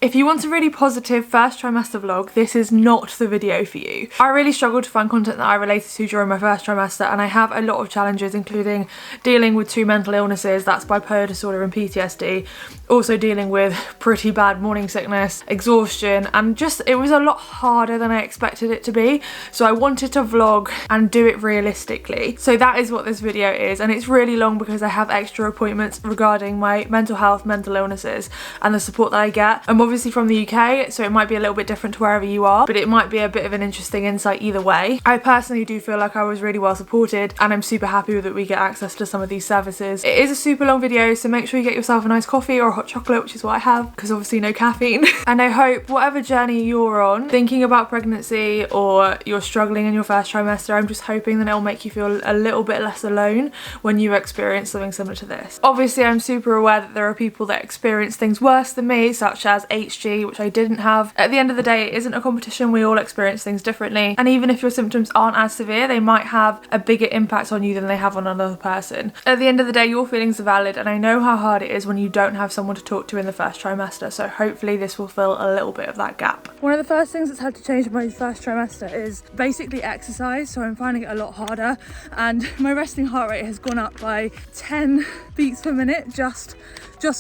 If you want a really positive first trimester vlog, this is not the video for you. I really struggled to find content that I related to during my first trimester, and I have a lot of challenges, including dealing with 2 mental illnesses, that's bipolar disorder and PTSD, also dealing with pretty bad morning sickness, exhaustion, and just it was a lot harder than I expected it to be. So I wanted to vlog and do it realistically. So that is what this video is, and it's really long because I have extra appointments regarding my mental health, mental illnesses, and the support that I get. I'm obviously from the UK, so it might be a little bit different to wherever you are, but it might be a bit of an interesting insight either way. I personally do feel like I was really well supported, and I'm super happy that we get access to some of these services. It is a super long video, so make sure you get yourself a nice coffee or a hot chocolate, which is what I have, because obviously no caffeine. And I hope whatever journey you're on, thinking about pregnancy or you're struggling in your first trimester, I'm just hoping that it'll make you feel a little bit less alone when you experience something similar to this. Obviously, I'm super aware that there are people that experience things worse than me, such as HG, which I didn't have. At the end of the day, it isn't a competition. We all experience things differently, and even if your symptoms aren't as severe, they might have a bigger impact on you than they have on another person. At the end of the day, your feelings are valid, and I know how hard it is when you don't have someone to talk to in the first trimester, so hopefully this will fill a little bit of that gap. One of the first things that's had to change in my first trimester is basically exercise, so I'm finding it a lot harder, and my resting heart rate has gone up by 10 beats per minute just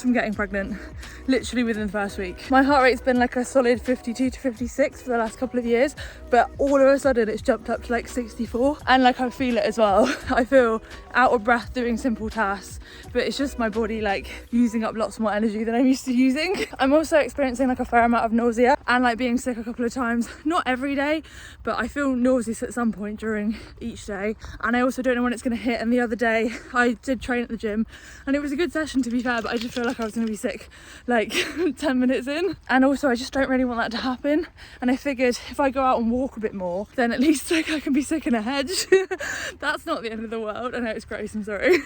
from getting pregnant, literally within the first week. My heart rate's been like a solid 52 to 56 for the last couple of years, but all of a sudden it's jumped up to like 64, and like I feel it as well. I feel out of breath doing simple tasks, but it's just my body like using up lots more energy than I'm used to using. I'm also experiencing like a fair amount of nausea and like being sick a couple of times, not every day, but I feel nauseous at some point during each day, and I also don't know when it's going to hit. And the other day I did train at the gym, and it was a good session to be fair, but I just feel like I was going to be sick like 10 minutes in, and also I just don't really want that to happen. And I figured if I go out and walk a bit more, then at least like I can be sick in a hedge. That's not the end of the world. I know it's gross, I'm sorry.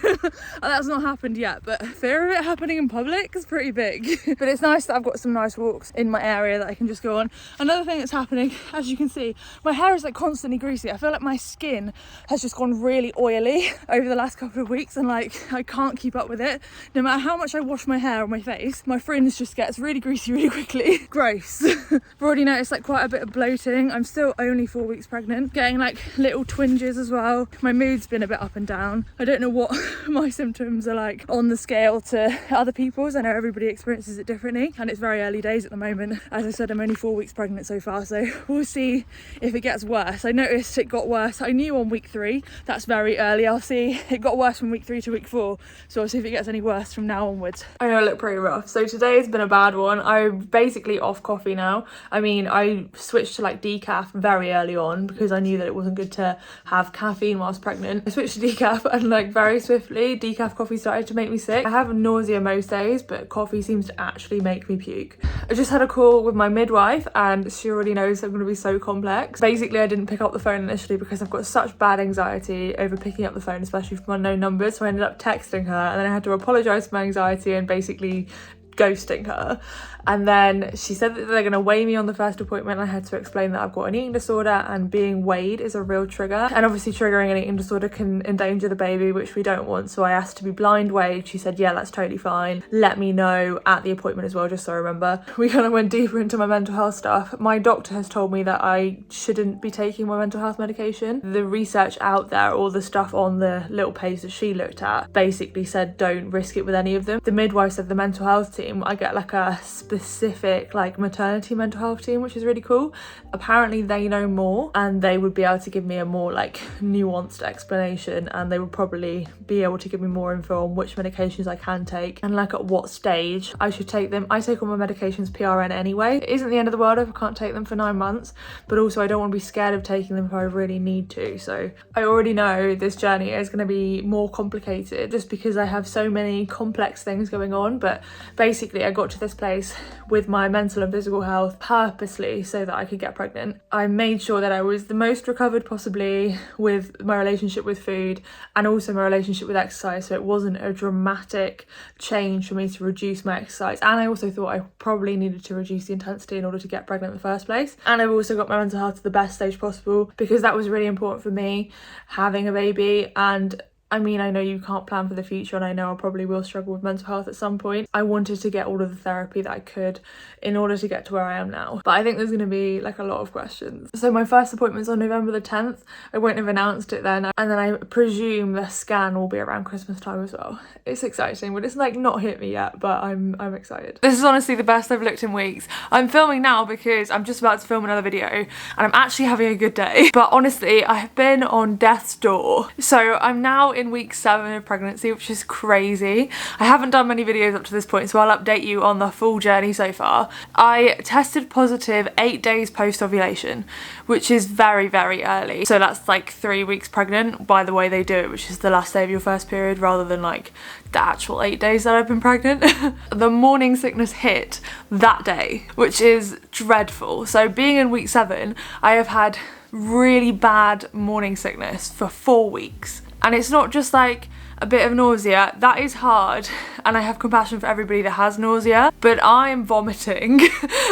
That's not happened yet, but fear of it happening in public is pretty big. But it's nice that I've got some nice walks in my area that I can just go on. Another thing that's happening, as you can see, my hair is like constantly greasy. I feel like my skin has just gone really oily over the last couple of weeks, and like I can't keep up with it. No matter how much I wash my hair or my face, my fringe just gets really greasy really quickly. Gross. I've already noticed like quite a bit of bloating. I'm still only 4 weeks pregnant, getting like little twinges as well. My mood's been a bit up and down. I don't know what my symptoms are like on the scale to other people's. I know everybody experiences it differently, and it's very early days at the moment. As I said, I'm only 4 weeks pregnant so far, so we'll see if it gets worse. I noticed it got worse. I knew on week 3, that's very early. I'll see. It got worse from week 3 to week 4, so I'll see if it gets any worse from now onwards. I know I look pretty rough, so today has been a bad one. I'm basically off coffee now. I mean, I switched to like decaf very early on because I knew that it wasn't good to have caffeine whilst pregnant. I switched to decaf, and like very swiftly decaf coffee started to make me sick. I have nausea most days, but coffee seems to actually make me puke. I just had a call with my midwife, and she already knows I'm going to be so complex. Basically, I didn't pick up the phone initially because I've got such bad anxiety over picking up the phone, especially from unknown numbers, so I ended up texting her, and then I had to apologise for my anxiety and basically ghosting her. And then she said that they're going to weigh me on the first appointment. I had to explain that I've got an eating disorder, and being weighed is a real trigger, and obviously triggering an eating disorder can endanger the baby, which we don't want. So I asked to be blind weighed. She said yeah, that's totally fine, let me know at the appointment as well, just so I remember. We kind of went deeper into my mental health stuff. My doctor has told me that I shouldn't be taking my mental health medication. The research out there, all the stuff on the little page that she looked at, basically said don't risk it with any of them. The midwife said the mental health team, I get like a specific like maternity mental health team, which is really cool. Apparently they know more, and they would be able to give me a more like nuanced explanation, and they would probably be able to give me more info on which medications I can take and like at what stage I should take them. I take all my medications PRN anyway. It isn't the end of the world if I can't take them for 9 months, but also I don't want to be scared of taking them if I really need to. So I already know this journey is going to be more complicated just because I have so many complex things going on. But basically I got to this place with my mental and physical health purposely so that I could get pregnant. I made sure that I was the most recovered possibly with my relationship with food and also my relationship with exercise, so it wasn't a dramatic change for me to reduce my exercise. And I also thought I probably needed to reduce the intensity in order to get pregnant in the first place. And I've also got my mental health to the best stage possible because that was really important for me having a baby, and I mean, I know you can't plan for the future, and I know I probably will struggle with mental health at some point. I wanted to get all of the therapy that I could in order to get to where I am now. But I think there's going to be like a lot of questions. So my first appointment's on November the 10th. I won't have announced it then. And then I presume the scan will be around Christmas time as well. It's exciting, but it's like not hit me yet, but I'm excited. This is honestly the best I've looked in weeks. I'm filming now because I'm just about to film another video and I'm actually having a good day. But honestly, I have been on death's door. So I'm now in week 7 of pregnancy, which is crazy. I haven't done many videos up to this point, so I'll update you on the full journey so far. I tested positive 8 days post-ovulation, which is very, very early. So that's like 3 weeks pregnant by the way they do it, which is the last day of your first period rather than like the actual 8 days that I've been pregnant. The morning sickness hit that day, which is dreadful. So being in week 7, I have had really bad morning sickness for 4 weeks. And it's not just like a bit of nausea, that is hard, and I have compassion for everybody that has nausea, but I'm vomiting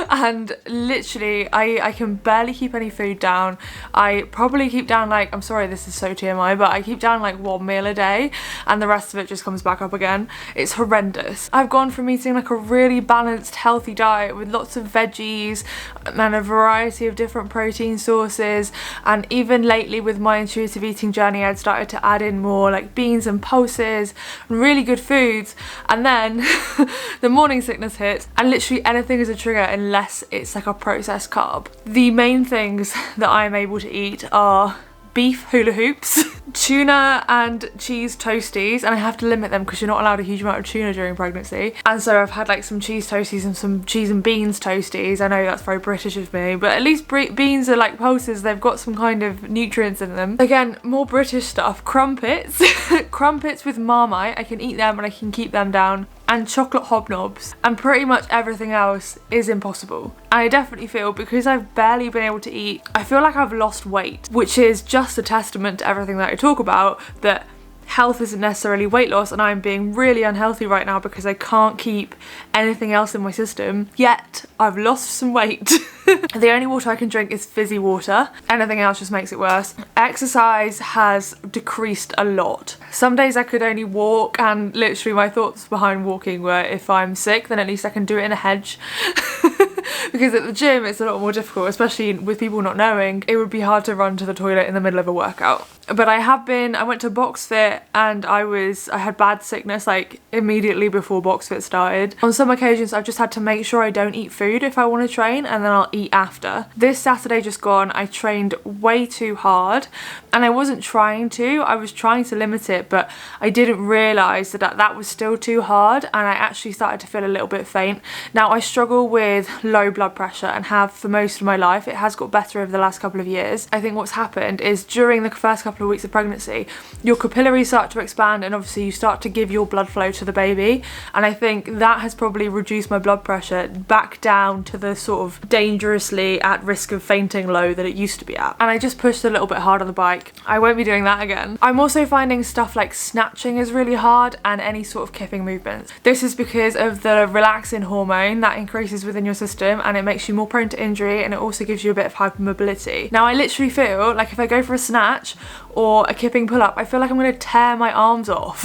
and literally I can barely keep any food down. I probably keep down like, I'm sorry this is so TMI, but I keep down like 1 meal a day and the rest of it just comes back up again. It's horrendous. I've gone from eating like a really balanced healthy diet with lots of veggies and a variety of different protein sources, and even lately with my intuitive eating journey I'd started to add in more like beans and pulses and really good foods, and then the morning sickness hit and literally anything is a trigger unless it's like a processed carb. The main things that I'm able to eat are beef hula hoops, tuna and cheese toasties, and I have to limit them because you're not allowed a huge amount of tuna during pregnancy. And so I've had like some cheese toasties and some cheese and beans toasties. I know that's very British of me, but at least beans are like pulses, they've got some kind of nutrients in them. Again, more British stuff, crumpets, crumpets with Marmite, I can eat them and I can keep them down, and chocolate hobnobs, and pretty much everything else is impossible. And I definitely feel, because I've barely been able to eat, I feel like I've lost weight, which is just a testament to everything that I talk about, that health isn't necessarily weight loss, and I'm being really unhealthy right now because I can't keep anything else in my system, yet I've lost some weight. The only water I can drink is fizzy water. Anything else just makes it worse. Exercise has decreased a lot. Some days I could only walk, and literally my thoughts behind walking were, if I'm sick then at least I can do it in a hedge. Because at the gym it's a lot more difficult, especially with people not knowing. It would be hard to run to the toilet in the middle of a workout. But I went to box fit and I had bad sickness like immediately before box fit started. On some occasions I've just had to make sure I don't eat food if I want to train, and then I'll eat after. This Saturday just gone, I trained way too hard, and I wasn't trying to, I was trying to limit it, but I didn't realise that was still too hard, and I actually started to feel a little bit faint. Now I struggle with low blood pressure and have for most of my life. It has got better over the last couple of years. I think what's happened is during the first couple of weeks of pregnancy, your capillaries start to expand and obviously you start to give your blood flow to the baby, and I think that has probably reduced my blood pressure back down to the sort of dangerously at risk of fainting low that it used to be at. And I just pushed a little bit hard on the bike. I won't be doing that again. I'm also finding stuff like snatching is really hard, and any sort of kipping movements. This is because of the relaxin hormone that increases within your system, and it makes you more prone to injury, and it also gives you a bit of hypermobility. Now I literally feel like if I go for a snatch or a kipping pull-up, I feel like I'm gonna tear my arms off.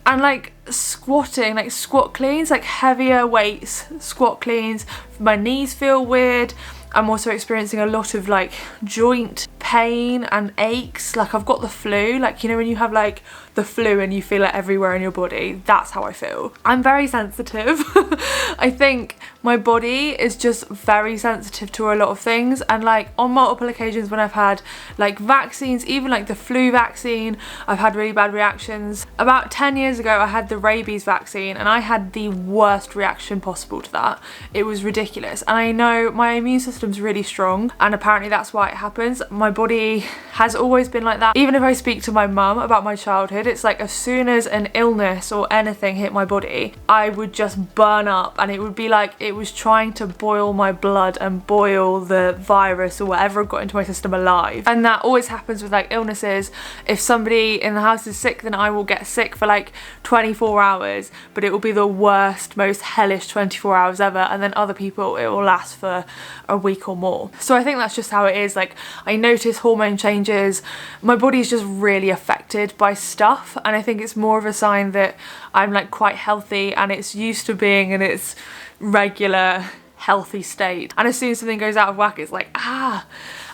And like squatting, like squat cleans, like heavier weights, squat cleans, my knees feel weird. I'm also experiencing a lot of like joint pain and aches, like I've got the flu, like you know when you have like the flu and you feel it everywhere in your body, that's how I feel. I'm very sensitive. I think my body is just very sensitive to a lot of things, and like on multiple occasions when I've had like vaccines, even like the flu vaccine, I've had really bad reactions. About 10 years ago I had the rabies vaccine and I had the worst reaction possible to that. It was ridiculous, and I know my immune system's really strong, and apparently that's why it happens. My body has always been like that. Even if I speak to my mum about my childhood, it's like as soon as an illness or anything hit my body, I would just burn up, and it would be like it was trying to boil my blood and boil the virus or whatever got into my system alive. And that always happens with like illnesses. If somebody in the house is sick, then I will get sick for like 24 hours, but it will be the worst, most hellish 24 hours ever, and then other people it will last for a week or more. So I think that's just how it is. Like I notice notice hormone changes. My body is just really affected by stuff, and I think it's more of a sign that I'm like quite healthy and it's used to being in its regular healthy state, and as soon as something goes out of whack it's like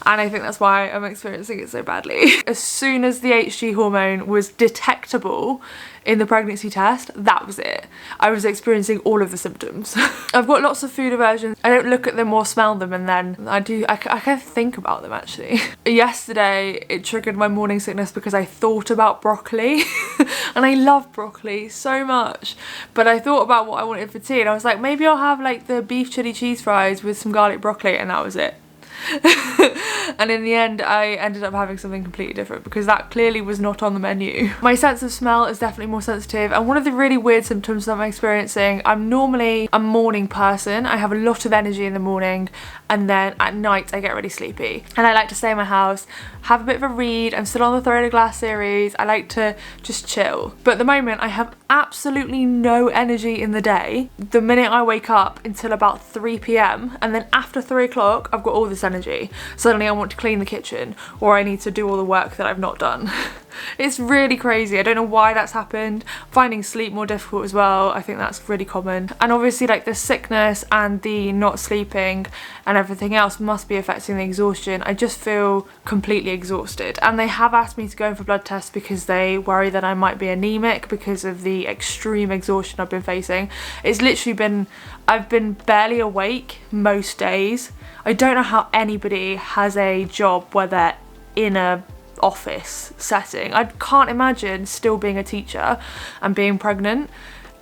and I think that's why I'm experiencing it so badly. As soon as the HG hormone was detectable in the pregnancy test, that was it. I was experiencing all of the symptoms. I've got lots of food aversions. I don't look at them or smell them, and then I kind of think about them actually. Yesterday it triggered my morning sickness because I thought about broccoli and I love broccoli so much, but I thought about what I wanted for tea and I was like, maybe I'll have like the beef chili cheese fries with some garlic broccoli, and that was it. And in the end I ended up having something completely different because that clearly was not on the menu. My sense of smell is definitely more sensitive, and one of the really weird symptoms that I'm experiencing, I'm normally a morning person. I have a lot of energy in the morning, and then at night I get really sleepy and I like to stay in my house, have a bit of a read. I'm still on the Throne of Glass series. I like to just chill, but at the moment I have absolutely no energy in the day the minute I wake up until about 3 p.m, and then after 3 o'clock I've got all this energy. Suddenly I want to clean the kitchen, or I need to do all the work that I've not done. It's really crazy. I don't know why that's happened. Finding sleep more difficult as well. I think that's really common. And obviously like the sickness and the not sleeping and everything else must be affecting the exhaustion. I just feel completely exhausted. And they have asked me to go in for blood tests because they worry that I might be anemic because of the extreme exhaustion I've been facing. It's literally been, I've been barely awake most days. I don't know how anybody has a job where they're in a office setting. I can't imagine still being a teacher and being pregnant.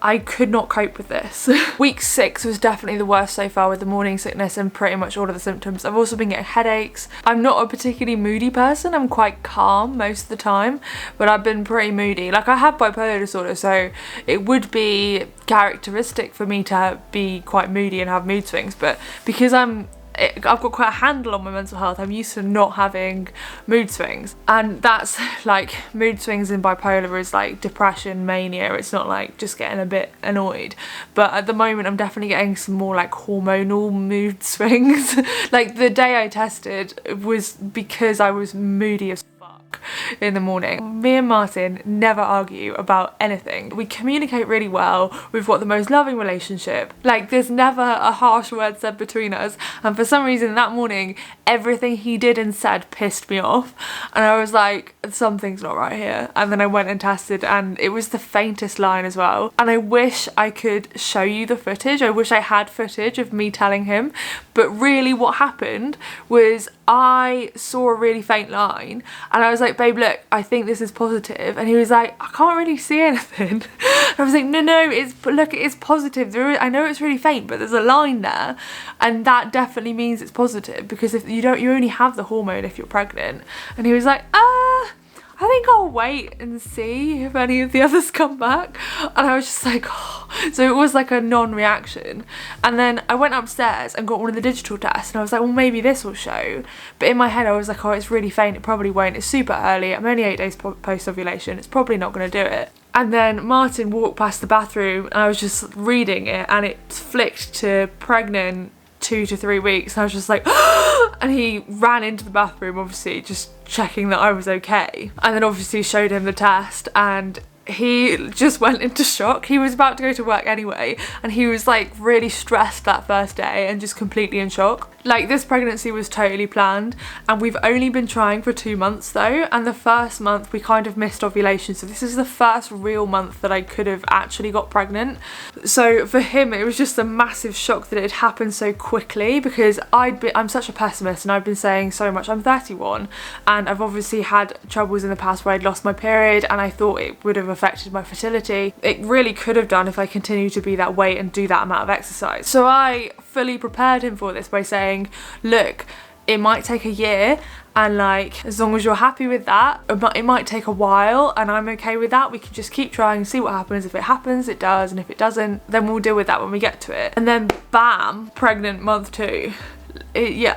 I could not cope with this. Week 6 was definitely the worst so far with the morning sickness and pretty much all of the symptoms. I've also been getting headaches. I'm not a particularly moody person. I'm quite calm most of the time, but I've been pretty moody. Like, I have bipolar disorder, so it would be characteristic for me to be quite moody and have mood swings, but because I've got quite a handle on my mental health, I'm used to not having mood swings. And that's like, mood swings in bipolar is like depression, mania. It's not like just getting a bit annoyed. But at the moment I'm definitely getting some more like hormonal mood swings. Like the day I tested was because I was moody as fuck in the morning. Me and Martin never argue about anything. We communicate really well. We've got the most loving relationship. Like, there's never a harsh word said between us, and for some reason that morning everything he did and said pissed me off, and I was like, something's not right here. And then I went and tested and it was the faintest line as well, and I wish I could show you the footage. I wish I had footage of me telling him, but really what happened was I saw a really faint line and I was like, babe, look, I think this is positive. And he was like, I can't really see anything. I was like, no, look, it's positive. I know it's really faint, but there's a line there, and that definitely means it's positive, because if you only have the hormone if you're pregnant. And he was like, I think I'll wait and see if any of the others come back. And I was just like, oh. So it was like a non-reaction. And then I went upstairs and got one of the digital tests, and I was like, well, maybe this will show. But in my head I was like, oh, it's really faint, it probably won't, it's super early, I'm only 8 days post-ovulation, it's probably not going to do it. And then Martin walked past the bathroom and I was just reading it, and it flicked to pregnant 2 to 3 weeks, and I was just like, and he ran into the bathroom, obviously just checking that I was okay, and then obviously showed him the test, and he just went into shock. He was about to go to work anyway, and he was like really stressed that first day and just completely in shock. Like, this pregnancy was totally planned, and we've only been trying for 2 months though, and the first month we kind of missed ovulation, so this is the first real month that I could have actually got pregnant. So for him it was just a massive shock that it had happened so quickly, because I'm such a pessimist, and I've been saying so much. I'm 31 and I've obviously had troubles in the past where I'd lost my period, and I thought it would have affected my fertility. It really could have done if I continued to be that weight and do that amount of exercise. So I fully prepared him for this by saying, look, it might take a year, and like, as long as you're happy with that, it might take a while, and I'm okay with that. We can just keep trying and see what happens. If it happens, it does, and if it doesn't, then we'll deal with that when we get to it. And then bam, pregnant month 2. Yeah,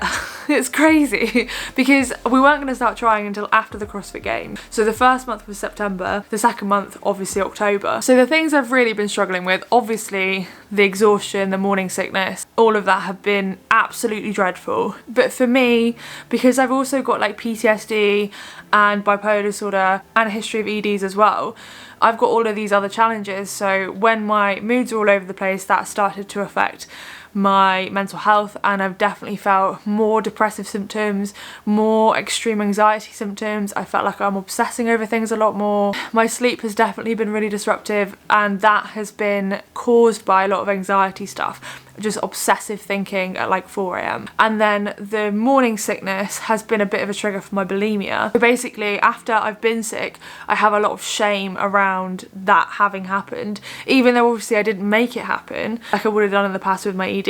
It's crazy because we weren't going to start trying until after the CrossFit Games. So the first month was September, the second month obviously October. So the things I've really been struggling with, obviously the exhaustion, the morning sickness, all of that have been absolutely dreadful. But for me, because I've also got like PTSD and bipolar disorder and a history of EDs as well, I've got all of these other challenges. So when my moods are all over the place, that started to affect my mental health, and I've definitely felt more depressive symptoms, more extreme anxiety symptoms. I felt like I'm obsessing over things a lot more. My sleep has definitely been really disruptive, and that has been caused by a lot of anxiety stuff, just obsessive thinking at like 4 a.m. And then the morning sickness has been a bit of a trigger for my bulimia. So basically, after I've been sick, I have a lot of shame around that having happened, even though obviously I didn't make it happen like I would have done in the past with my ED.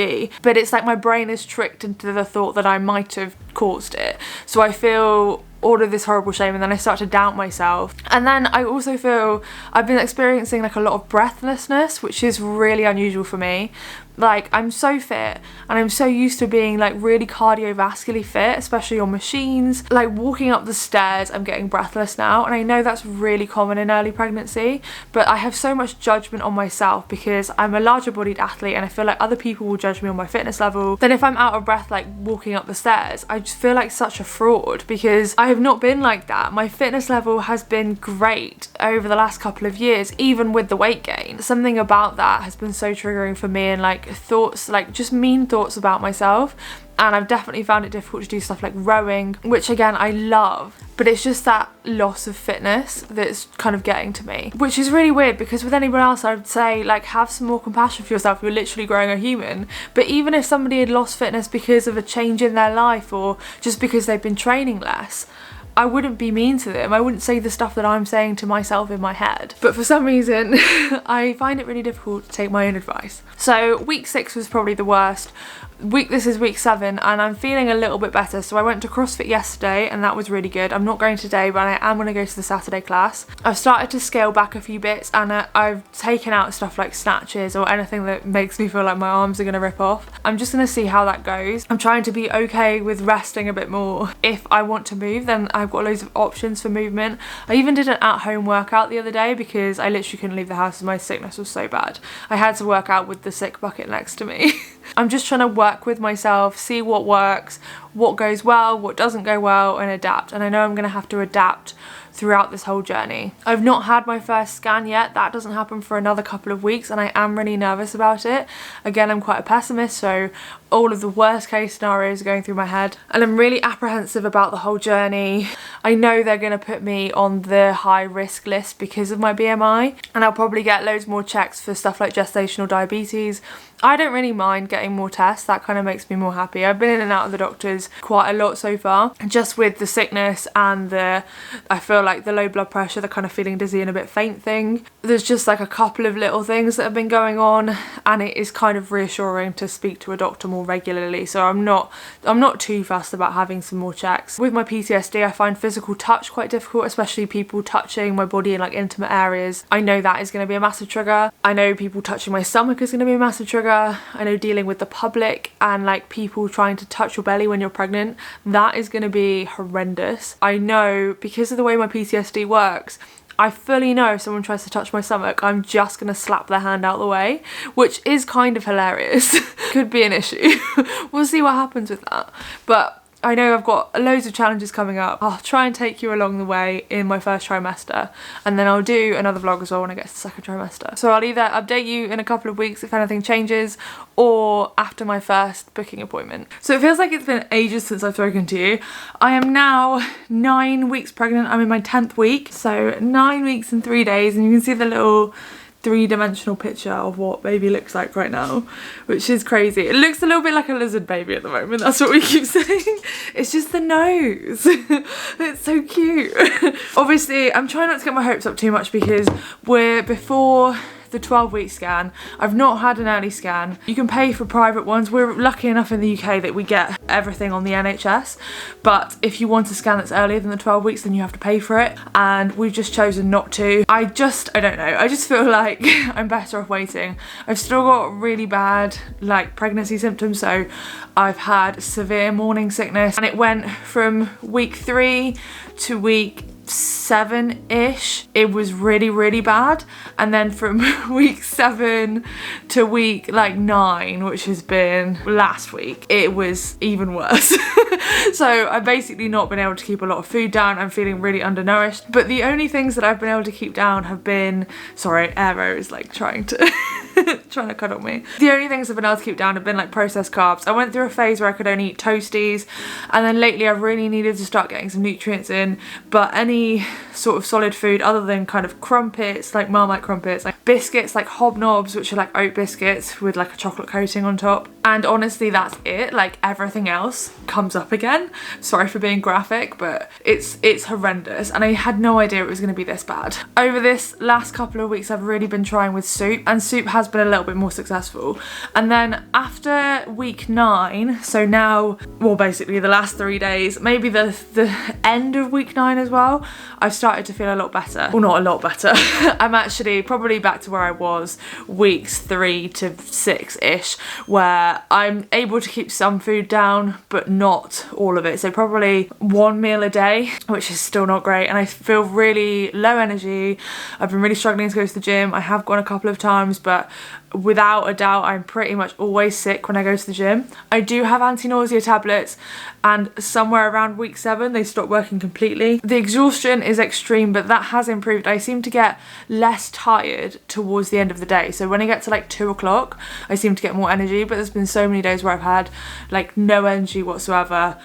But it's like my brain is tricked into the thought that I might have caused it. So I feel all of this horrible shame, and then I start to doubt myself. And then I also feel I've been experiencing like a lot of breathlessness, which is really unusual for me. Like, I'm so fit and I'm so used to being like really cardiovascularly fit, especially on machines. Like walking up the stairs, I'm getting breathless now, and I know that's really common in early pregnancy, but I have so much judgment on myself because I'm a larger bodied athlete, and I feel like other people will judge me on my fitness level. Then if I'm out of breath like walking up the stairs, I just feel like such a fraud because I have not been like that. My fitness level has been great over the last couple of years, even with the weight gain. Something about that has been so triggering for me, and like thoughts, like just mean thoughts about myself. And I've definitely found it difficult to do stuff like rowing, which again I love, but it's just that loss of fitness that's kind of getting to me, which is really weird because with anyone else I'd say like have some more compassion for yourself, you're literally growing a human. But even if somebody had lost fitness because of a change in their life or just because they've been training less, I wouldn't be mean to them. I wouldn't say the stuff that I'm saying to myself in my head. But for some reason, I find it really difficult to take my own advice. So week 6 was probably the worst. This is week 7, and I'm feeling a little bit better. So I went to CrossFit yesterday, and that was really good. I'm not going today, but I am going to go to the Saturday class. I've started to scale back a few bits, and I've taken out stuff like snatches or anything that makes me feel like my arms are going to rip off. I'm just going to see how that goes. I'm trying to be okay with resting a bit more. If I want to move, then I've got loads of options for movement. I even did an at-home workout the other day because I literally couldn't leave the house and my sickness was so bad. I had to work out with the sick bucket next to me. I'm just trying to work with myself, see what works, what goes well, what doesn't go well, and adapt. And I know I'm going to have to adapt throughout this whole journey. I've not had my first scan yet. That doesn't happen for another couple of weeks, and I am really nervous about it. Again, I'm quite a pessimist, so all of the worst case scenarios are going through my head, and I'm really apprehensive about the whole journey. I know they're going to put me on the high risk list because of my BMI, and I'll probably get loads more checks for stuff like gestational diabetes. I don't really mind getting more tests, that kind of makes me more happy. I've been in and out of the doctors quite a lot so far, just with the sickness and I feel like the low blood pressure, the kind of feeling dizzy and a bit faint thing. There's just like a couple of little things that have been going on, and it is kind of reassuring to speak to a doctor more regularly, so I'm not too fussed about having some more checks. With my PTSD, I find physical touch quite difficult, especially people touching my body in like intimate areas. I know that is going to be a massive trigger. I know people touching my stomach is going to be a massive trigger. I know dealing with the public and like people trying to touch your belly when you're pregnant, that is going to be horrendous. I know because of the way my PTSD works, I fully know if someone tries to touch my stomach, I'm just going to slap their hand out the way, which is kind of hilarious. Could be an issue. We'll see what happens with that. But I know I've got loads of challenges coming up. I'll try and take you along the way in my first trimester, and then I'll do another vlog as well when I get to the second trimester. So I'll either update you in a couple of weeks if anything changes, or after my first booking appointment. So it feels like it's been ages since I've spoken to you. I am now 9 weeks pregnant. I'm in my 10th week. So 9 weeks and 3 days, and you can see the little three-dimensional picture of what baby looks like right now, which is crazy. It looks a little bit like a lizard baby at the moment, that's what we keep saying. It's just the nose. It's so cute. Obviously I'm trying not to get my hopes up too much because we're before the 12-week scan. I've not had an early scan. You can pay for private ones. We're lucky enough in the UK that we get everything on the NHS, but if you want a scan that's earlier than the 12 weeks, then you have to pay for it, and we've just chosen not to. I don't know, I just feel like I'm better off waiting. I've still got really bad like pregnancy symptoms, so I've had severe morning sickness, and it went from week 3 to week 7-ish. It was really bad, and then from week 7 to week like 9, which has been last week, it was even worse. So I've basically not been able to keep a lot of food down. I'm feeling really undernourished, but the only things that I've been able to keep down have been, sorry, Aero is like trying to cuddle me. The only things I've been able to keep down have been like processed carbs. I went through a phase where I could only eat toasties, and then lately I've really needed to start getting some nutrients in, but any sort of solid food other than kind of crumpets, like Marmite crumpets, like biscuits, like Hobnobs, which are like oat biscuits with like a chocolate coating on top, and honestly that's it. Like everything else comes up again. Sorry for being graphic, but it's horrendous, and I had no idea it was going to be this bad. Over this last couple of weeks I've really been trying with soup, and soup has been a little bit more successful. And then after week 9, so now, well, basically the last 3 days, maybe the end of week 9 as well, I've started to feel a lot better. Well, not a lot better. I'm actually probably back to where I was weeks 3 to 6-ish, where I'm able to keep some food down, but not all of it. So probably 1 meal a day, which is still not great. And I feel really low energy. I've been really struggling to go to the gym. I have gone a couple of times, but without a doubt I'm pretty much always sick when I go to the gym. I do have anti-nausea tablets, and somewhere around week 7 they stopped working completely. The exhaustion is extreme, but that has improved. I seem to get less tired towards the end of the day, so when I get to like 2 o'clock I seem to get more energy, but there's been so many days where I've had like no energy whatsoever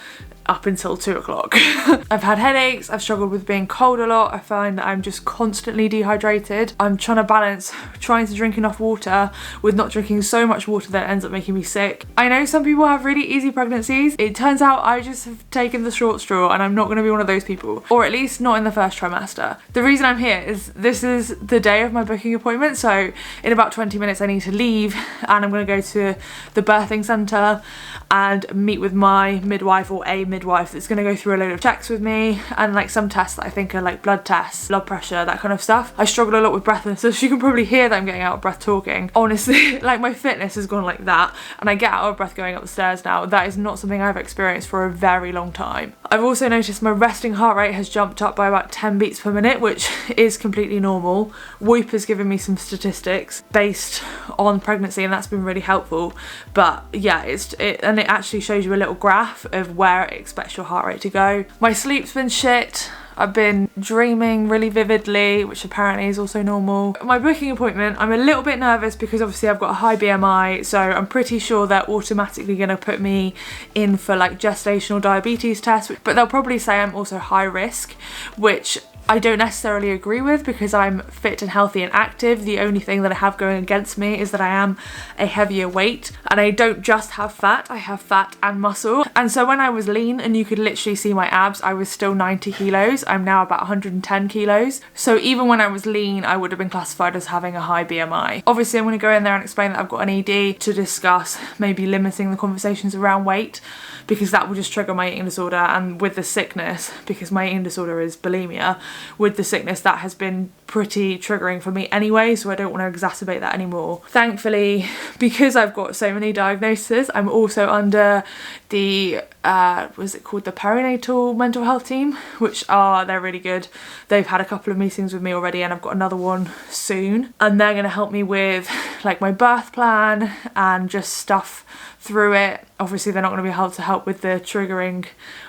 up until 2 o'clock. I've had headaches, I've struggled with being cold a lot. I find that I'm just constantly dehydrated. I'm trying to balance trying to drink enough water with not drinking so much water that it ends up making me sick. I know some people have really easy pregnancies. It turns out I just have taken the short straw, and I'm not going to be one of those people, or at least not in the first trimester. The reason I'm here is this is the day of my booking appointment, so in about 20 minutes I need to leave, and I'm going to go to the birthing centre and meet with my midwife, or a midwife, that's going to go through a load of checks with me, and like some tests that I think are like blood tests, blood pressure, that kind of stuff. I struggle a lot with breathlessness, so you can probably hear that I'm getting out of breath talking. Honestly, like my fitness has gone like that, and I get out of breath going up the stairs now. That is not something I've experienced for a very long time. I've also noticed my resting heart rate has jumped up by about 10 beats per minute, which is completely normal. Whoop has given me some statistics based on pregnancy, and that's been really helpful. But yeah, and it actually shows you a little graph of where it expects your heart rate to go. My sleep's been shit. I've been dreaming really vividly, which apparently is also normal. My booking appointment, I'm a little bit nervous because obviously I've got a high BMI, so I'm pretty sure they're automatically going to put me in for like gestational diabetes tests, but they'll probably say I'm also high risk, which I don't necessarily agree with because I'm fit and healthy and active. The only thing that I have going against me is that I am a heavier weight, and I don't just have fat, I have fat and muscle. And so when I was lean and you could literally see my abs, I was still 90 kilos. I'm now about 110 kilos. So even when I was lean, I would have been classified as having a high BMI. Obviously I'm going to go in there and explain that I've got an ED to discuss maybe limiting the conversations around weight, because that will just trigger my eating disorder. And with the sickness, because my eating disorder is bulimia, with the sickness that has been pretty triggering for me anyway, so I don't want to exacerbate that anymore. Thankfully, because I've got so many diagnoses, I'm also under the what's it called, the perinatal mental health team, which they're really good. They've had a couple of meetings with me already, and I've got another one soon, and they're going to help me with like my birth plan and just stuff through it. Obviously they're not going to be able to help with the triggering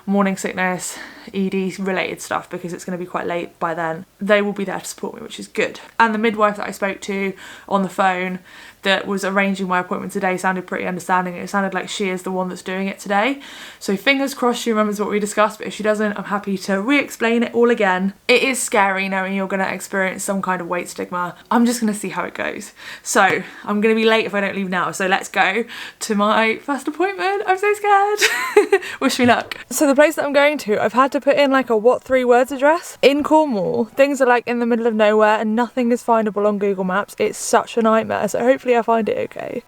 morning sickness, ED related stuff, because it's going to be quite late by then. They will be there to support me, which is good. And the midwife that I spoke to on the phone that was arranging my appointment today sounded pretty understanding. It sounded like she is the one that's doing it today. So fingers crossed she remembers what we discussed, but if she doesn't, I'm happy to re-explain it all again. It is scary knowing you're going to experience some kind of weight stigma. I'm just going to see how it goes. So I'm going to be late if I don't leave now, so let's go to my first appointment. I'm so scared. Wish me luck. So the place that I'm going to, I've had to put in like a what 3 words address. In Cornwall, things are like in the middle of of nowhere and nothing is findable on Google Maps. It's such a nightmare, so hopefully I find it okay.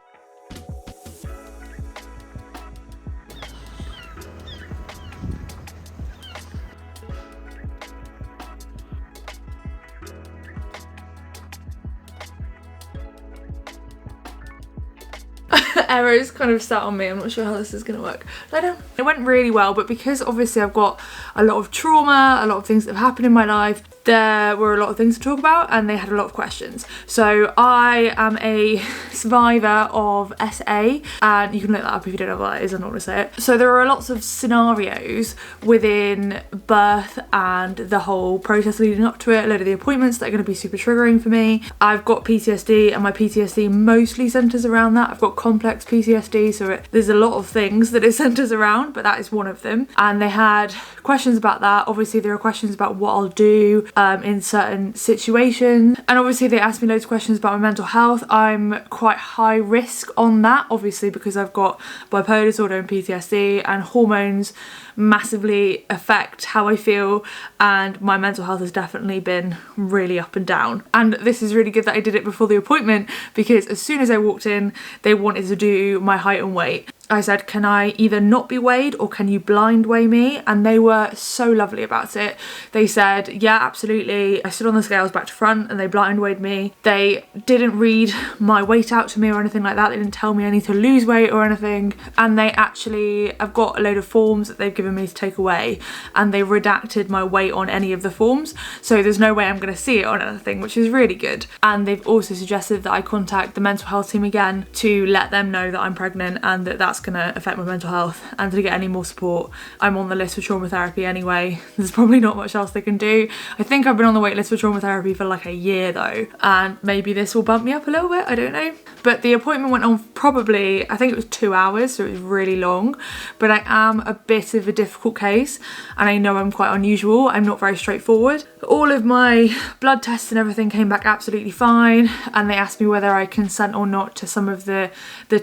Errors kind of sat on me. I'm not sure how this is going to work. Lie down. It went really well, but because obviously I've got a lot of trauma, a lot of things that have happened in my life, there were a lot of things to talk about and they had a lot of questions. So I am a survivor of SA, and you can look that up if you don't know what that is. I'm not going to say it. So there are lots of scenarios within birth and the whole process leading up to it, a load of the appointments that are going to be super triggering for me. I've got PTSD and my PTSD mostly centres around that. I've got complex PTSD, so there's a lot of things that it centres around, but that is one of them. And they had questions about that. Obviously there are questions about what I'll do in certain situations, and obviously they asked me loads of questions about my mental health. I'm quite high risk on that, obviously, because I've got bipolar disorder and PTSD, and hormones massively affect how I feel, and my mental health has definitely been really up and down. And this is really good that I did it before the appointment, because as soon as I walked in they wanted to do my height and weight. I said, can I either not be weighed or can you blind weigh me? And they were so lovely about it. They said, yeah, absolutely. I stood on the scales back to front and they blind weighed me. They didn't read my weight out to me or anything like that. They didn't tell me I need to lose weight or anything. And they actually, I've got a load of forms that they've given me to take away, and they redacted my weight on any of the forms. So there's no way I'm going to see it on anything, which is really good. And they've also suggested that I contact the mental health team again to let them know that I'm pregnant and that that's going to affect my mental health, and to get any more support. I'm on the list for trauma therapy anyway. There's probably not much else they can do. I think I've been on the wait list for trauma therapy for like a year though, and maybe this will bump me up a little bit, I don't know. But the appointment went on probably, I think it was 2 hours, so it was really long. But I am a bit of a difficult case, and I know I'm quite unusual. I'm not very straightforward. All of my blood tests and everything came back absolutely fine, and they asked me whether I consent or not to some of the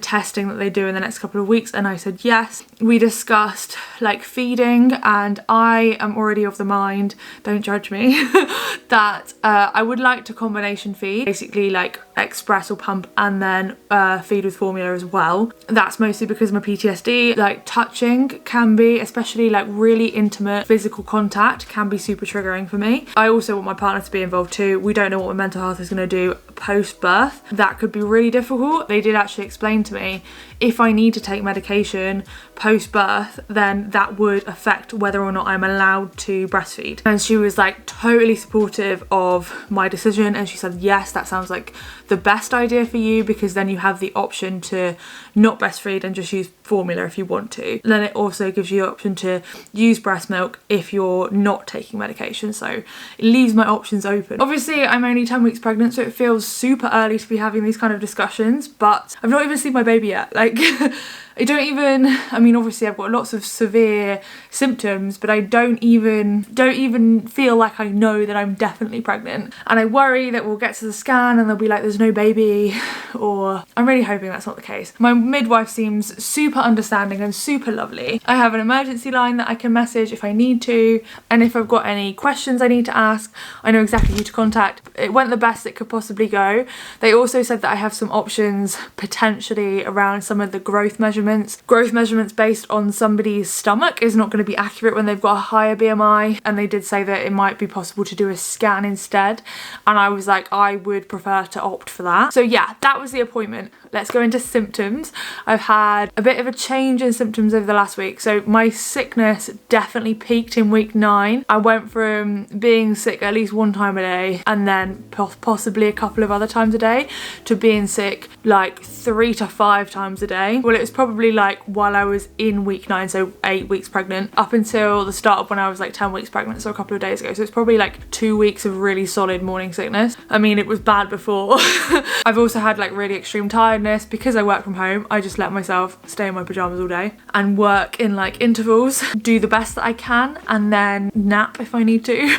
testing that they do in the next couple of weeks, and I said yes. We discussed like feeding, and I am already of the mind, don't judge me, that I would like to combination feed, basically like express or pump and then feed with formula as well. That's mostly because of my PTSD. Like touching can be, especially like really intimate physical contact, can be super triggering for me. I also want my partner to be involved too. We don't know what my mental health is going to do post-birth. That could be really difficult. They did actually explain to me if I need to take medication post-birth, then that would affect whether or not I'm allowed to breastfeed. And she was like totally supportive of my decision, and she said, yes, that sounds like the best idea for you, because then you have the option to not breastfeed and just use formula if you want to. And then it also gives you the option to use breast milk if you're not taking medication, so it leaves my options open. Obviously I'm only 10 weeks pregnant, so it feels super early to be having these kind of discussions, but I've not even seen my baby yet. Like I mean obviously I've got lots of severe symptoms, but I don't even feel like I know that I'm definitely pregnant. And I worry that we'll get to the scan and they'll be like, there's no baby, or I'm really hoping that's not the case. My midwife seems super understanding and super lovely. I have an emergency line that I can message if I need to, and if I've got any questions I need to ask, I know exactly who to contact. It went the best it could possibly go. They also said that I have some options potentially around some of the growth measurements. Growth measurements based on somebody's stomach is not going to be accurate when they've got a higher BMI, and they did say that it might be possible to do a scan instead, and I was like, I would prefer to opt for that. So yeah, that was the appointment. Let's go into symptoms. I've had a bit of a change in symptoms over the last week. So my sickness definitely peaked in week 9. I went from being sick at least one time a day, and then possibly a couple of other times a day, to being sick like 3 to 5 times a day. Well, it was probably like while I was in week 9, so 8 weeks pregnant, up until the start of when I was like 10 weeks pregnant, so a couple of days ago. So it's probably like 2 weeks of really solid morning sickness. I mean, it was bad before. I've also had like really extreme tiredness. Because I work from home, I just let myself stay in my pajamas all day and work in like intervals, do the best that I can, and then nap if I need to.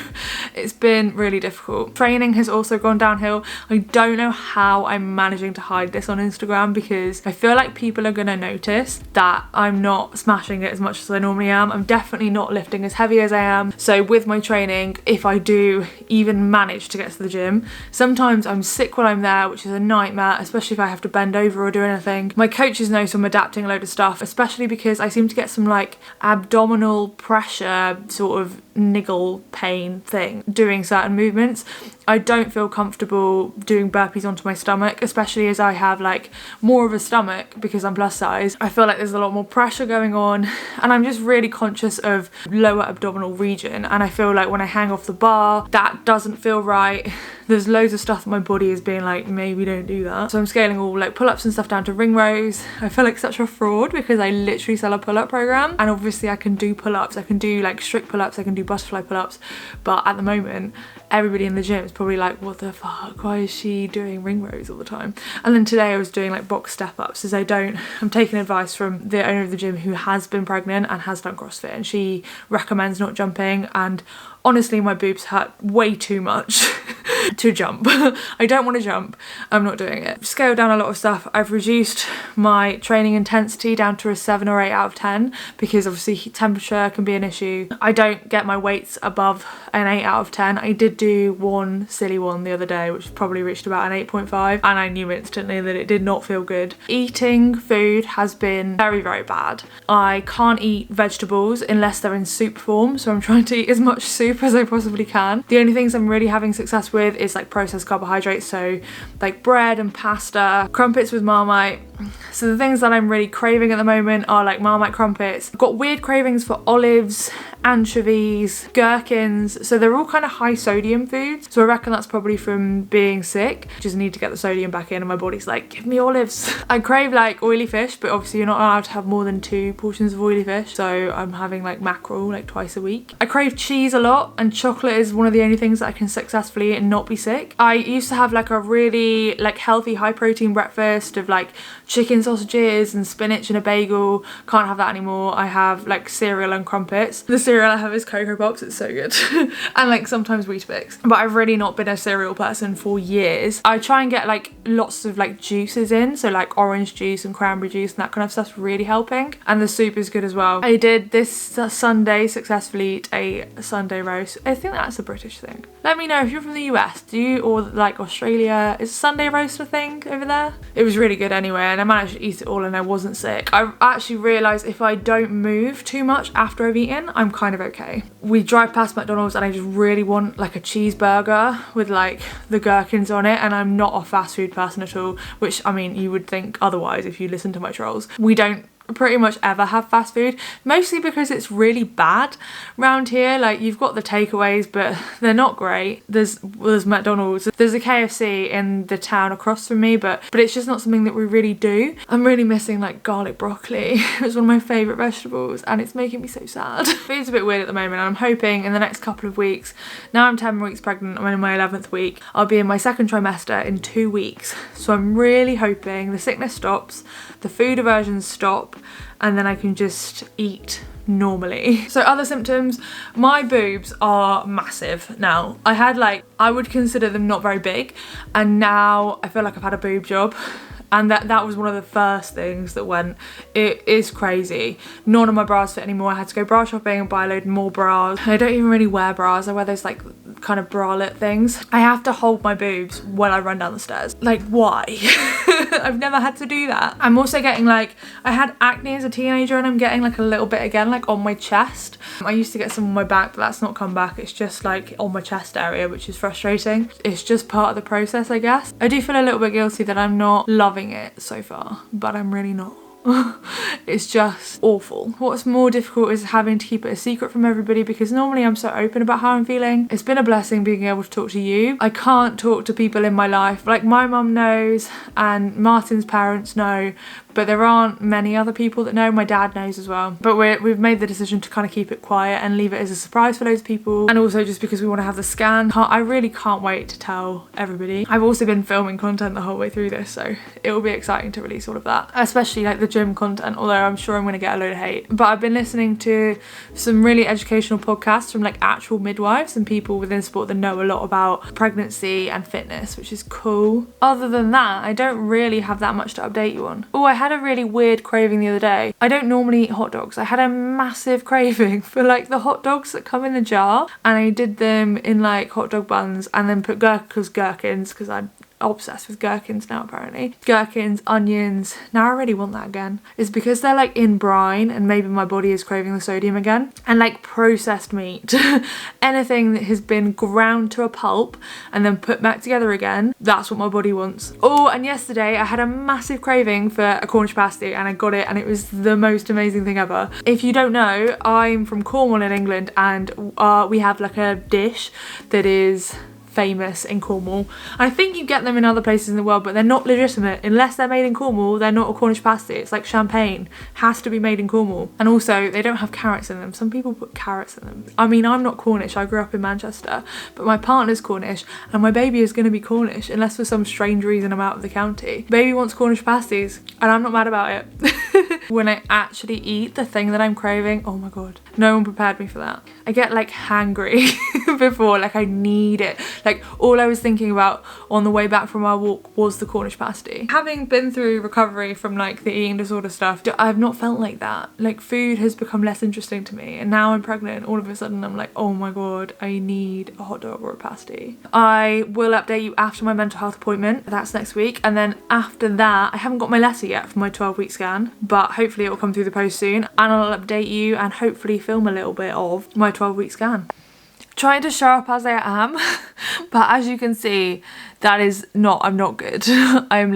It's been really difficult. Training has also gone downhill. I don't know how I'm managing to hide this on Instagram, because I feel like people are gonna notice notice that I'm not smashing it as much as I normally am. I'm definitely not lifting as heavy as I am. So with my training, if I do even manage to get to the gym, sometimes I'm sick while I'm there, which is a nightmare, especially if I have to bend over or do anything. My coaches know, so I'm adapting a load of stuff, especially because I seem to get some like abdominal pressure sort of niggle pain thing doing certain movements. I don't feel comfortable doing burpees onto my stomach, especially as I have like more of a stomach because I'm plus size. I feel like there's a lot more pressure going on, and I'm just really conscious of lower abdominal region, and I feel like when I hang off the bar, that doesn't feel right. There's loads of stuff that my body is being like, maybe don't do that. So I'm scaling all like pull-ups and stuff down to ring rows. I feel like such a fraud because I literally sell a pull-up program, and obviously I can do pull-ups, I can do like strict pull-ups, I can do butterfly pull-ups, but at the moment everybody in the gym is probably like, what the fuck, why is she doing ring rows all the time? And then today I was doing like box step-ups, as I'm taking advice from the owner of the gym who has been pregnant and has done CrossFit, and she recommends not jumping, and honestly my boobs hurt way too much to jump. I don't want to jump, I'm not doing it. Scaled down a lot of stuff. I've reduced my training intensity down to a 7 or 8 out of 10 because obviously temperature can be an issue. I don't get my weights above an 8 out of 10. I did do one silly one the other day which probably reached about an 8.5, and I knew instantly that it did not feel good. Eating food has been very, very bad. I can't eat vegetables unless they're in soup form, so I'm trying to eat as much soup as I possibly can. The only things I'm really having success with is like processed carbohydrates, so like bread and pasta, crumpets with Marmite. So the things that I'm really craving at the moment are like Marmite crumpets. I've got weird cravings for olives, anchovies, gherkins, so they're all kind of high sodium foods, so I reckon that's probably from being sick. Just need to get the sodium back in, and my body's like, give me olives. I crave like oily fish, but obviously you're not allowed to have more than 2 portions of oily fish, so I'm having like mackerel like twice a week. I crave cheese a lot, and chocolate is one of the only things that I can successfully eat and not be sick. I used to have like a really like healthy high protein breakfast of like chicken sausages and spinach and a bagel. Can't have that anymore. I have like cereal and crumpets. The cereal I have is Cocoa Pops, it's so good. And like sometimes Weetabix. But I've really not been a cereal person for years. I try and get like lots of like juices in, so like orange juice and cranberry juice and that kind of stuff's really helping. And the soup is good as well. I did this Sunday successfully eat a Sunday roast. I think that's a British thing. Let me know if you're from the US, do you, or like Australia, is Sunday roast a thing over there? It was really good anyway, and I managed to eat it all and I wasn't sick. I actually realised if I don't move too much after I've eaten, I'm kind of okay. We drive past McDonald's and I just really want like a cheeseburger with like the gherkins on it, and I'm not a fast food person at all, which I mean you would think otherwise if you listen to my trolls. We don't pretty much ever have fast food, mostly because it's really bad round here. Like you've got the takeaways, but they're not great. There's McDonald's, there's a KFC in the town across from me, but it's just not something that we really do. I'm really missing like garlic broccoli. It's one of my favourite vegetables and it's making me so sad. Food's a bit weird at the moment, and I'm hoping in the next couple of weeks, now I'm 10 weeks pregnant, I'm in my 11th week, I'll be in my second trimester in 2 weeks. So I'm really hoping the sickness stops, the food aversions stop, and then I can just eat normally. So other symptoms, my boobs are massive now. I had like, I would consider them not very big, and now I feel like I've had a boob job. And that was one of the first things that went. It is crazy. None of my bras fit anymore. I had to go bra shopping and buy a load more bras. I don't even really wear bras. I wear those like kind of bralette things. I have to hold my boobs when I run down the stairs. Like, why? I've never had to do that. I'm also getting like, I had acne as a teenager and I'm getting like a little bit again, like on my chest. I used to get some on my back, but that's not come back. It's just like on my chest area, which is frustrating. It's just part of the process, I guess. I do feel a little bit guilty that I'm not loving it so far, but I'm really not. It's just awful. What's more difficult is having to keep it a secret from everybody, because normally I'm so open about how I'm feeling. It's been a blessing being able to talk to you. I can't talk to people in my life. Like my mum knows and Martin's parents know, but there aren't many other people that know. My dad knows as well. But we've made the decision to kind of keep it quiet and leave it as a surprise for loads of people. And also just because we want to have the scan. I really can't wait to tell everybody. I've also been filming content the whole way through this, so it will be exciting to release all of that. Especially like the gym content, although I'm sure I'm going to get a load of hate. But I've been listening to some really educational podcasts from like actual midwives and people within sport that know a lot about pregnancy and fitness, which is cool. Other than that, I don't really have that much to update you on. Oh, I had a really weird craving the other day. I don't normally eat hot dogs. I had a massive craving for like the hot dogs that come in the jar, and I did them in like hot dog buns and then put gherkins, because I'm obsessed with gherkins now apparently. Gherkins, onions. Now I really want that again. It's because they're like in brine and maybe my body is craving the sodium again. And like processed meat. Anything that has been ground to a pulp and then put back together again, that's what my body wants. Oh, and yesterday I had a massive craving for a Cornish pasty and I got it, and it was the most amazing thing ever. If you don't know, I'm from Cornwall in England, and we have like a dish that is famous in Cornwall. I think you get them in other places in the world, but they're not legitimate. Unless they're made in Cornwall, they're not a Cornish pasty. It's like champagne. Has to be made in Cornwall. And also, they don't have carrots in them. Some people put carrots in them. I mean, I'm not Cornish. I grew up in Manchester, but my partner's Cornish, and my baby is going to be Cornish, unless for some strange reason I'm out of the county. Baby wants Cornish pasties, and I'm not mad about it. When I actually eat the thing that I'm craving, oh my god, no one prepared me for that. I get like hangry before, like I need it. Like all I was thinking about on the way back from our walk was the Cornish pasty. Having been through recovery from like the eating disorder stuff, I've not felt like that. Like food has become less interesting to me, and now I'm pregnant, all of a sudden I'm like, oh my god, I need a hot dog or a pasty. I will update you after my mental health appointment. That's next week. And then after that, I haven't got my letter yet for my 12-week scan, but hopefully it will come through the post soon, and I'll update you and hopefully film a little bit of my 12-week scan. Trying to show up as I am, but as you can see, that is not, I'm not good. I'm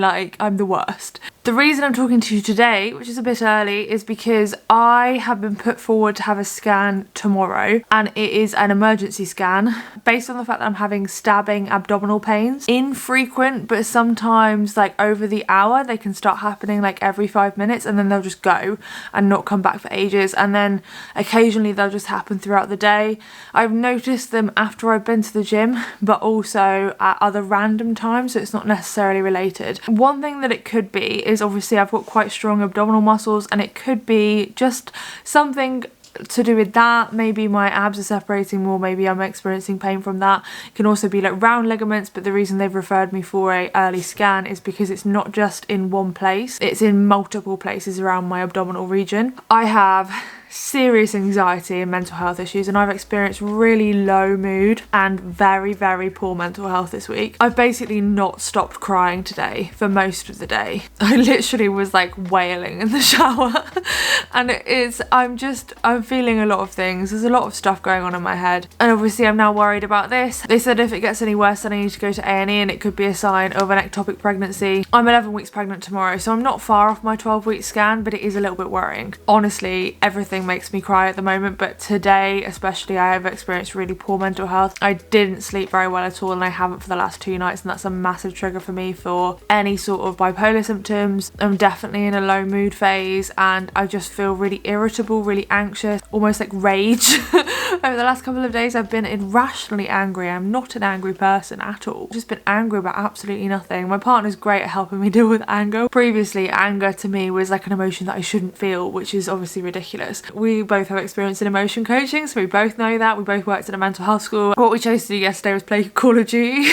the worst. The reason I'm talking to you today, which is a bit early, is because I have been put forward to have a scan tomorrow, and it is an emergency scan based on the fact that I'm having stabbing abdominal pains. Infrequent, but sometimes like over the hour they can start happening like every 5 minutes, and then they'll just go and not come back for ages, and then occasionally they'll just happen throughout the day. I've noticed them after I've been to the gym, but also at other random times, so it's not necessarily related. One thing that it could be is obviously I've got quite strong abdominal muscles, and it could be just something to do with that. Maybe my abs are separating more, maybe I'm experiencing pain from that. It can also be like round ligaments, but the reason they've referred me for a early scan is because it's not just in one place, it's in multiple places around my abdominal region. I have serious anxiety and mental health issues, and I've experienced really low mood and very, very poor mental health this week. I've basically not stopped crying today for most of the day. I literally was like wailing in the shower and I'm feeling a lot of things. There's a lot of stuff going on in my head, and obviously I'm now worried about this. They said if it gets any worse then I need to go to A&E, and it could be a sign of an ectopic pregnancy. I'm 11 weeks pregnant tomorrow, so I'm not far off my 12-week scan, but it is a little bit worrying. Honestly, everything makes me cry at the moment, but today especially I have experienced really poor mental health. I didn't sleep very well at all, and I haven't for the last 2 nights, and that's a massive trigger for me for any sort of bipolar symptoms. I'm definitely in a low mood phase, and I just feel really irritable, really anxious, almost like rage. Over the last couple of days I've been irrationally angry. I'm not an angry person at all. I've just been angry about absolutely nothing. My partner's great at helping me deal with anger. Previously, anger to me was like an emotion that I shouldn't feel, which is obviously ridiculous. We both have experience in emotion coaching, so we both know that. We both worked at a mental health school. What we chose to do yesterday was play Call of Duty,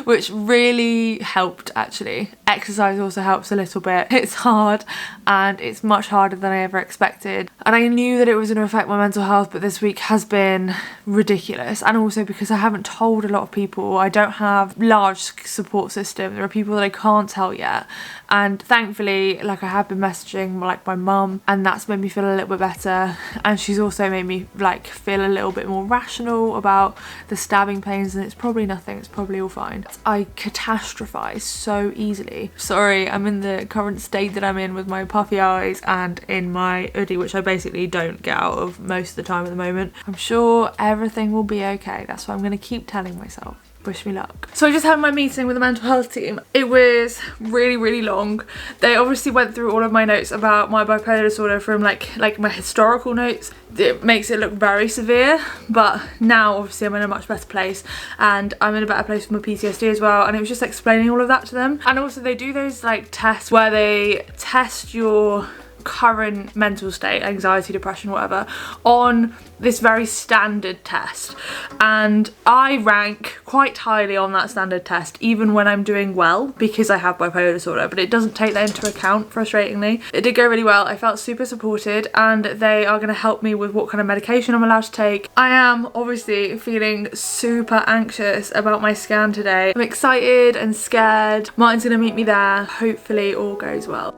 which really helped actually. Exercise also helps a little bit. It's hard, and it's much harder than I ever expected. And I knew that it was going to affect my mental health, but this week has been ridiculous. And also because I haven't told a lot of people, I don't have large support system. There are people that I can't tell yet. And thankfully, like I have been messaging like my mum, and that's made me feel a little bit better. And she's also made me like feel a little bit more rational about the stabbing pains, and it's probably nothing, it's probably all fine. I catastrophize so easily. Sorry, I'm in the current state that I'm in with my puffy eyes and in my hoodie, which I basically don't get out of most of the time at the moment. I'm sure everything will be okay. That's what I'm going to keep telling myself. Wish me luck. So I just had my meeting with the mental health team. It was really, really long. They obviously went through all of my notes about my bipolar disorder from like my historical notes. It makes it look very severe, but now obviously I'm in a much better place, and I'm in a better place with my PTSD as well, and it was just explaining all of that to them. And also they do those like tests where they test your current mental state, anxiety, depression, whatever, on this very standard test, and I rank quite highly on that standard test even when I'm doing well because I have bipolar disorder, but it doesn't take that into account, frustratingly. It did go really well. I felt super supported, and they are going to help me with what kind of medication I'm allowed to take. I am obviously feeling super anxious about my scan today. I'm excited and scared. Martin's going to meet me there. Hopefully all goes well.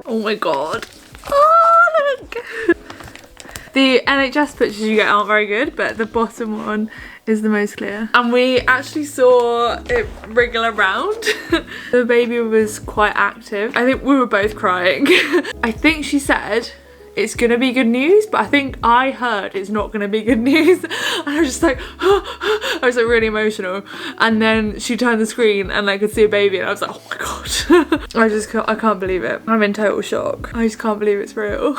Oh my god. Oh, look! The NHS pictures you get aren't very good, but the bottom one is the most clear. And we actually saw it wriggle around. The baby was quite active. I think we were both crying. I think she said it's gonna be good news, but I think I heard it's not gonna be good news. And I was just like, I was like really emotional. And then she turned the screen and I could see a baby and I was like, oh my god. I can't believe it. I'm in total shock. I just can't believe it's real.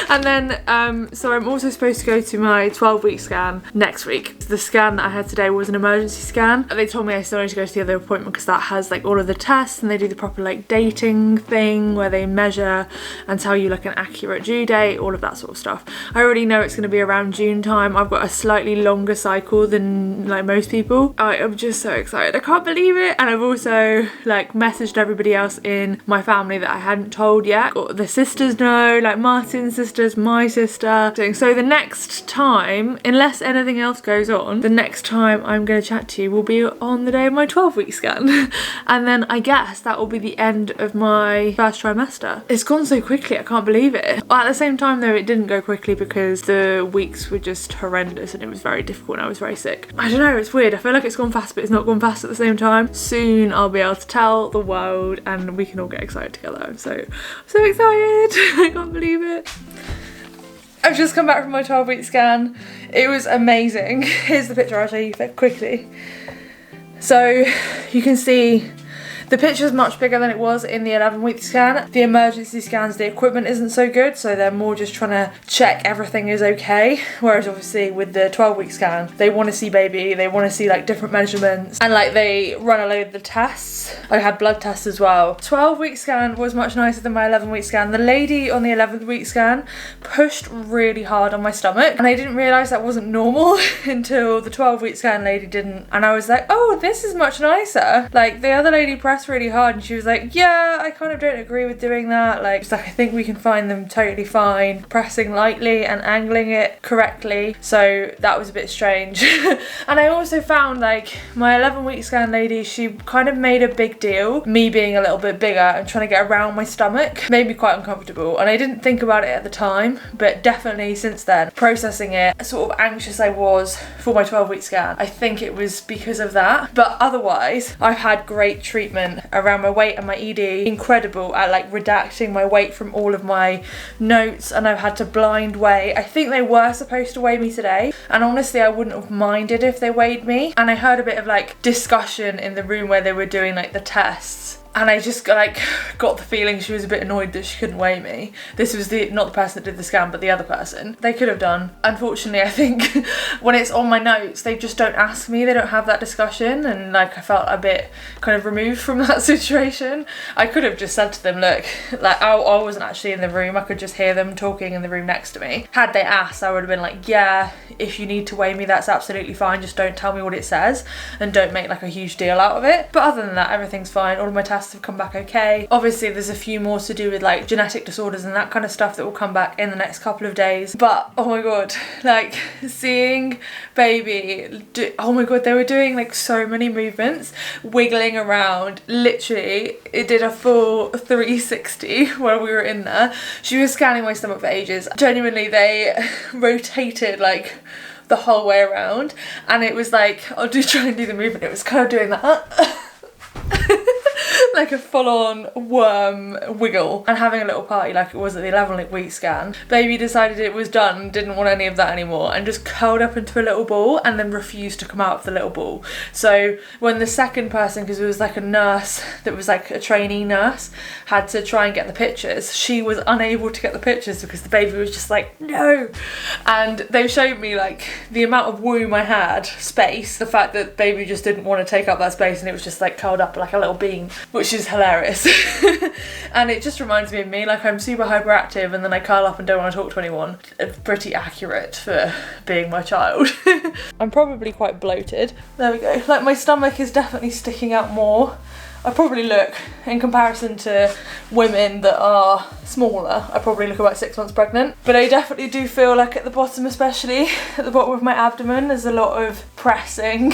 And then, so I'm also supposed to go to my 12-week scan next week. The scan that I had today was an emergency scan. They told me I still need to go to the other appointment because that has like all of the tests, and they do the proper like dating thing where they measure and tell you like an accurate due date, all of that sort of stuff. I already know it's going to be around June time. I've got a slightly longer cycle than like most people. I'm just so excited. I can't believe it. And I've also like messaged everybody else in my family that I hadn't told yet. The sisters know, like Martin's sisters, my sister. So the next time, unless anything else goes on, the next time I'm going to chat to you will be on the day of my 12-week scan. And then I guess that will be the end of my first trimester. It's gone so quickly, I can't believe it. At the same time though, it didn't go quickly because the weeks were just horrendous and it was very difficult and I was very sick. I don't know, it's weird. I feel like it's gone fast, but it's not gone fast at the same time. Soon I'll be able to tell the world and we can all get excited together. I'm so excited. I can't believe it. I've just come back from my 12-week scan. It was amazing. Here's the picture, I'll show you quickly. So you can see the picture's much bigger than it was in the 11-week scan. The emergency scans, the equipment isn't so good, so they're more just trying to check everything is okay. Whereas obviously with the 12-week scan, they want to see baby, they want to see like different measurements, and like they run a load of the tests. I had blood tests as well. 12-week scan was much nicer than my 11-week scan. The lady on the 11th-week scan pushed really hard on my stomach, and I didn't realise that wasn't normal until the 12-week scan lady didn't. And I was like, oh, this is much nicer. Like the other lady pressed really hard and she was like, yeah, I kind of don't agree with doing that. Like, it's like, I think we can find them totally fine pressing lightly and angling it correctly. So that was a bit strange. And I also found like my 11-week scan lady, she kind of made a big deal, me being a little bit bigger and trying to get around my stomach, made me quite uncomfortable. And I didn't think about it at the time, but definitely since then, processing it, sort of anxious I was for my 12-week scan. I think it was because of that. But otherwise, I've had great treatment around my weight and my ED. Incredible at like redacting my weight from all of my notes, and I've had to blind weigh. I think they were supposed to weigh me today, and honestly I wouldn't have minded if they weighed me. And I heard a bit of like discussion in the room where they were doing like the tests, and I just like got the feeling she was a bit annoyed that she couldn't weigh me. This was not the person that did the scan, but the other person. They could have done. Unfortunately, I think when it's on my notes, they just don't ask me, they don't have that discussion, and like I felt a bit kind of removed from that situation. I could have just said to them, look, like I wasn't actually in the room, I could just hear them talking in the room next to me. Had they asked, I would have been like, yeah, if you need to weigh me, that's absolutely fine, just don't tell me what it says and don't make like a huge deal out of it. But other than that, everything's fine. All of my tests have come back okay. Obviously there's a few more to do with like genetic disorders and that kind of stuff that will come back in the next couple of days. But oh my god, like seeing baby oh my god, they were doing like so many movements, wiggling around. Literally it did a full 360 while we were in there. She was scanning my stomach for ages. Genuinely, they rotated like the whole way around, and it was like, I'll try and do the movement, it was kind of doing that like a full-on worm wiggle and having a little party like it was at the 11-week scan. Baby decided it was done, didn't want any of that anymore, and just curled up into a little ball and then refused to come out of the little ball. So when the second person, because it was like a nurse that was like a trainee nurse, had to try and get the pictures, she was unable to get the pictures because the baby was just like, no. And they showed me like the amount of womb I had, space, the fact that baby just didn't want to take up that space and it was just like curled up like a little bean, which is hilarious. And it just reminds me of me, like I'm super hyperactive and then I curl up and don't want to talk to anyone. It's pretty accurate for being my child. I'm probably quite bloated. There we go. Like my stomach is definitely sticking out more. I probably look, in comparison to women that are smaller, I probably look about 6 months pregnant. But I definitely do feel like at the bottom, especially at the bottom of my abdomen, there's a lot of pressing.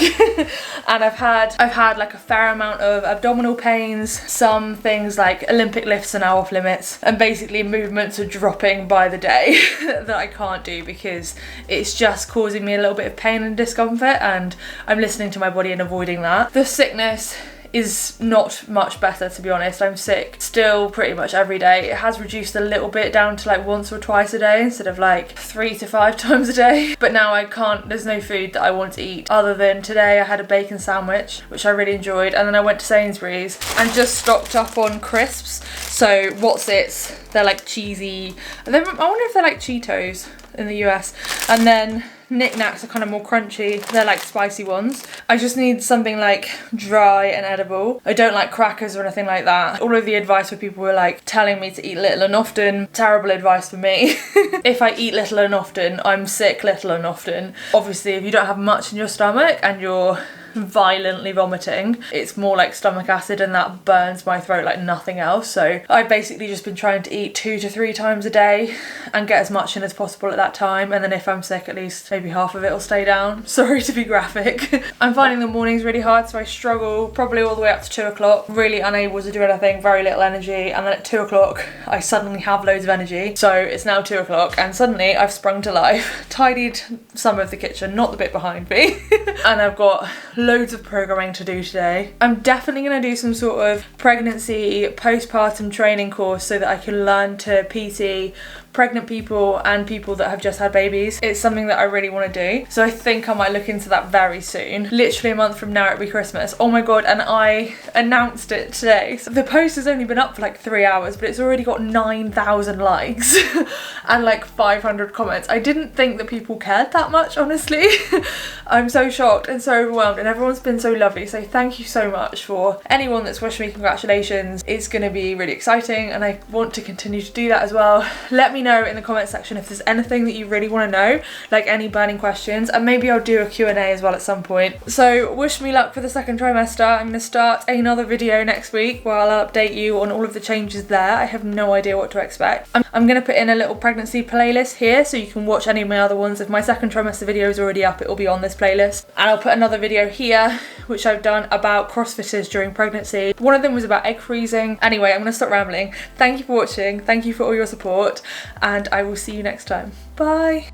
And I've had like a fair amount of abdominal pains. Some things like Olympic lifts are now off limits, and basically movements are dropping by the day that I can't do because it's just causing me a little bit of pain and discomfort, and I'm listening to my body and avoiding that. The sickness is not much better, to be honest. I'm sick still pretty much every day. It has reduced a little bit down to like once or twice a day instead of like 3 to 5 times a day. But now I can't, there's no food that I want to eat other than today I had a bacon sandwich, which I really enjoyed, and then I went to Sainsbury's and just stocked up on crisps. So What's-Its, they're like cheesy. I wonder if they're like Cheetos in the US. And then Knick Knacks are kind of more crunchy. They're like spicy ones. I just need something like dry and edible. I don't like crackers or anything like that. All of the advice where people were like telling me to eat little and often, terrible advice for me. If I eat little and often, I'm sick little and often. Obviously, if you don't have much in your stomach and you're violently vomiting, it's more like stomach acid, and that burns my throat like nothing else. So I've basically just been trying to eat 2 to 3 times a day and get as much in as possible at that time, and then if I'm sick, at least maybe half of it will stay down. Sorry to be graphic. I'm finding the mornings really hard, so I struggle probably all the way up to 2 o'clock, really unable to do anything, very little energy, and then at 2 o'clock I suddenly have loads of energy. So it's now 2 o'clock and suddenly I've sprung to life, tidied some of the kitchen, not the bit behind me, and I've got loads of programming to do today. I'm definitely going to do some sort of pregnancy postpartum training course so that I can learn to PT pregnant people and people that have just had babies. It's something that I really want to do, so I think I might look into that very soon. Literally a month from now it'll be Christmas. Oh my god, and I announced it today. So the post has only been up for like 3 hours, but it's already got 9,000 likes and like 500 comments. I didn't think that people cared that much, honestly. I'm so shocked and so overwhelmed, and everyone's been so lovely, so thank you so much for anyone that's wished me congratulations. It's going to be really exciting and I want to continue to do that as well. Let me know in the comment section if there's anything that you really want to know, like any burning questions, and maybe I'll do a Q&A as well at some point. So wish me luck for the second trimester. I'm going to start another video next week where I'll update you on all of the changes there. I have no idea what to expect. I'm going to put in a little pregnancy playlist here so you can watch any of my other ones. If my second trimester video is already up, it will be on this playlist, and I'll put another video here which I've done about crossfitters during pregnancy. One of them was about egg freezing. Anyway, I'm going to stop rambling. Thank you for watching, thank you for all your support, and I will see you next time. Bye!